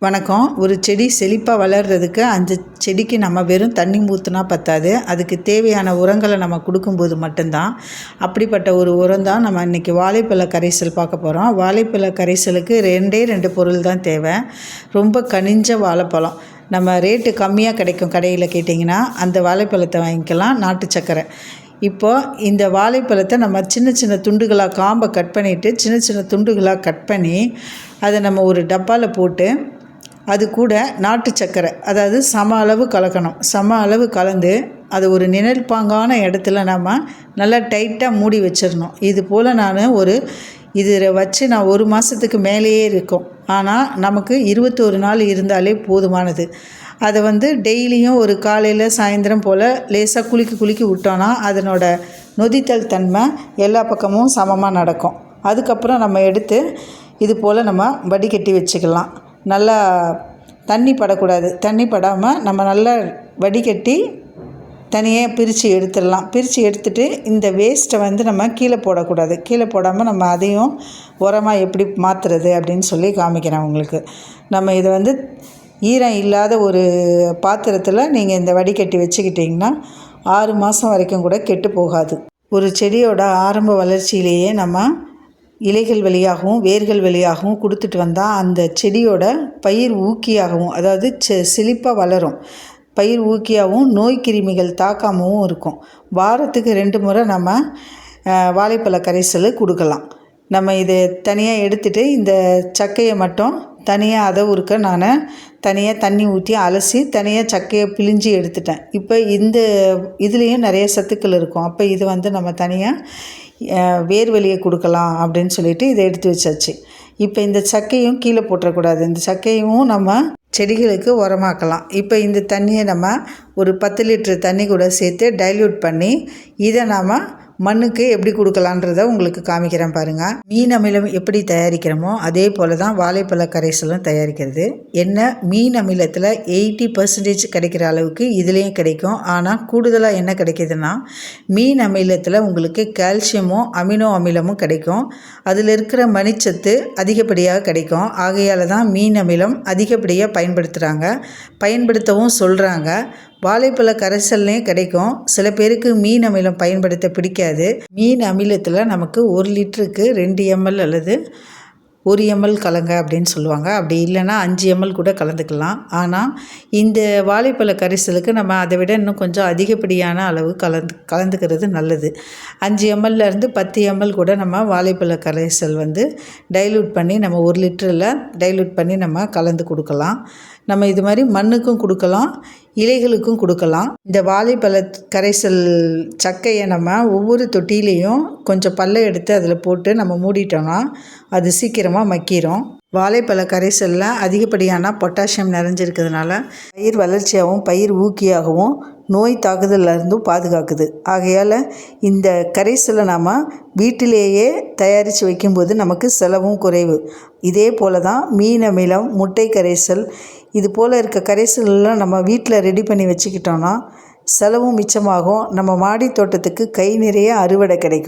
வணக்கம். ஒரு செடி செழிப்பாக வளர்கிறதுக்கு அந்த செடிக்கு நம்ம வெறும் தண்ணி ஊற்றினா பத்தாது. அதுக்கு தேவையான உரங்களை நம்ம கொடுக்கும்போது மட்டும்தான். அப்படிப்பட்ட ஒரு உரம் தான் நம்ம இன்றைக்கி வாழைப்பழ கரைசல் பார்க்க போகிறோம். வாழைப்பழ கரைசலுக்கு ரெண்டு பொருள் தான் தேவை. ரொம்ப கனிஞ்ச வாழைப்பழம், நம்ம ரேட்டு கம்மியாக கிடைக்கும் கடையில் கேட்டிங்கன்னா அந்த வாழைப்பழத்தை வாங்கிக்கலாம். நாட்டு சர்க்கரை. இப்போது இந்த வாழைப்பழத்தை நம்ம சின்ன சின்ன துண்டுகளாக காம்பை கட் பண்ணிவிட்டு சின்ன சின்ன துண்டுகளாக கட் பண்ணி அதை நம்ம ஒரு டப்பாவில் போட்டு அது கூட நாட்டு சர்க்கரை, அதாவது சம அளவு கலக்கணும். சம அளவு கலந்து அது ஒரு நிழல் பாங்கான இடத்துல நம்ம நல்லா டைட்டாக மூடி வச்சிடணும். இது போல் இதில் வச்சு நான் 1 மாதத்துக்கு மேலேயே இருக்கும். ஆனால் நமக்கு 21 நாள் இருந்தாலே போதுமானது. அதை டெய்லியும் ஒரு காலையில் சாயந்தரம் போல் லேசாக குலுக்கி விட்டோன்னா அதனோட நொதித்தல் தன்மை எல்லா பக்கமும் சமமாக நடக்கும். அதுக்கப்புறம் நம்ம எடுத்து இது போல் நம்ம வடிகட்டி வச்சுக்கலாம். நல்லா தண்ணி படக்கூடாது. தண்ணி படாமல் நம்ம நல்லா வடிகட்டி தனியாக பிரித்து எடுத்துடலாம். பிரித்து எடுத்துகிட்டு இந்த வேஸ்ட்டை நம்ம கீழே போடக்கூடாது. கீழே போடாமல் நம்ம அதையும் உரமாக எப்படி மாற்றுறது அப்படின்னு சொல்லி காமிக்கிறேன் உங்களுக்கு. நம்ம இதை ஈரம் இல்லாத ஒரு பாத்திரத்தில் நீங்கள் இந்த வடிகட்டி வச்சுக்கிட்டிங்கன்னா 6 மாதம் வரைக்கும் கூட கெட்டு போகாது. ஒரு செடியோட ஆரம்ப வளர்ச்சியிலேயே நம்ம இலைகள் வழியாகவும் வேர்கள் வழியாகவும் கொடுத்துட்டு வந்தால் அந்த செடியோட பயிர் ஊக்கியாகவும், அதாவது செழிப்பாக வளரும். பயிர் ஊக்கியாகவும் நோய் கிருமிகள் தாக்காமவும் இருக்கும். வாரத்துக்கு 2 முறை நம்ம வாழைப்பழ கரைசல் கொடுக்கலாம். நம்ம இதை தனியாக எடுத்துகிட்டு இந்த சக்கையை மட்டும் தனியாக அதை நான் தனியாக தண்ணி ஊற்றி அலசி தனியாக சக்கையை பிழிஞ்சி எடுத்துட்டேன். இப்போ இதுலேயும் நிறைய சத்துக்கள் இருக்கும். அப்போ இது நம்ம தனியாக வேர் வழியை கொடுக்கலாம் அப்படின்னு சொல்லிட்டு இதை எடுத்து வச்சாச்சு. இப்போ இந்த சக்கையும் கீழே போட்டுறக்கூடாது. இந்த சக்கையும் நம்ம செடிகளுக்கு உரமாக்கலாம். இப்போ இந்த தண்ணியை நம்ம ஒரு 10 லிட்டர் தண்ணி கூட சேர்த்து டைல்யூட் பண்ணி இதை நாம் மண்ணுக்கு எப்படி கொடுக்கலான்றதை உங்களுக்கு காமிக்கிறேன் பாருங்கள். மீன் அமிலம் எப்படி தயாரிக்கிறோமோ அதே போல் தான் வாழைப்பழ கரைசலும் தயாரிக்கிறது. என்ன மீன் அமிலத்தில் 80% கிடைக்கிற அளவுக்கு இதுலேயும் கிடைக்கும். ஆனால் கூடுதலாக என்ன கிடைக்கிதுன்னா மீன் அமிலத்தில் உங்களுக்கு கால்சியமும் அமினோ அமிலமும் கிடைக்கும். அதில் இருக்கிற மணிச்சத்து அதிகப்படியாக கிடைக்கும். ஆகையால் தான் மீன் அமிலம் அதிகப்படியாக பயன்படுத்தவும் சொல்கிறாங்க. வாழைப்பழ கரைசல்லையும் கிடைக்கும். சில பேருக்கு மீன் அமிலம் பயன்படுத்த பிடிக்காது. மீன் அமிலத்தில் நமக்கு 1 லிட்டருக்கு 2 ml அல்லது 1 ml கலங்க அப்படின்னு சொல்லுவாங்க. அப்படி இல்லைன்னா 5 ml கூட கலந்துக்கலாம். ஆனால் இந்த வாழைப்பழ கரைசலுக்கு நம்ம அதை விட இன்னும் கொஞ்சம் அதிகப்படியான அளவு கலந்துக்கிறது நல்லது. 5 mlலேருந்து 10 ml கூட நம்ம வாழைப்பழ கரைசல் டைல்யூட் பண்ணி நம்ம 1 லிட்டரில் டைல்யூட் பண்ணி நம்ம கலந்து கொடுக்கலாம். நம்ம இது மாதிரி மண்ணுக்கும் கொடுக்கலாம், இலைகளுக்கும் கொடுக்கலாம். இந்த வாழைப்பழ கரைசல் சக்கையை நம்ம ஒவ்வொரு தொட்டிலையும் கொஞ்சம் பல்லை எடுத்து அதில் போட்டு நம்ம மூடிட்டோம்னா அது சீக்கிரமாக மக்கிரும். வாழைப்பழ கரைசலில் அதிகப்படியான பொட்டாசியம் நிறைஞ்சிருக்கிறதுனால பயிர் வளர்ச்சியாகவும் பயிர் ஊக்கியாகவும் நோய் தாக்குதலிருந்தும் பாதுகாக்குது. ஆகையால் இந்த கரைசலை நாம் வீட்டிலேயே தயாரித்து வைக்கும்போது நமக்கு செலவும் குறைவு. இதே போல் தான் மீன் அமிலம், முட்டை கரைசல், இது போல் இருக்க கரைசல்லாம் நம்ம வீட்டில் ரெடி பண்ணி வச்சுக்கிட்டோன்னா செலவும் மிச்சமாகும். நம்ம மாடி தோட்டத்துக்கு கை நிறைய அறுவடை கிடைக்கும்.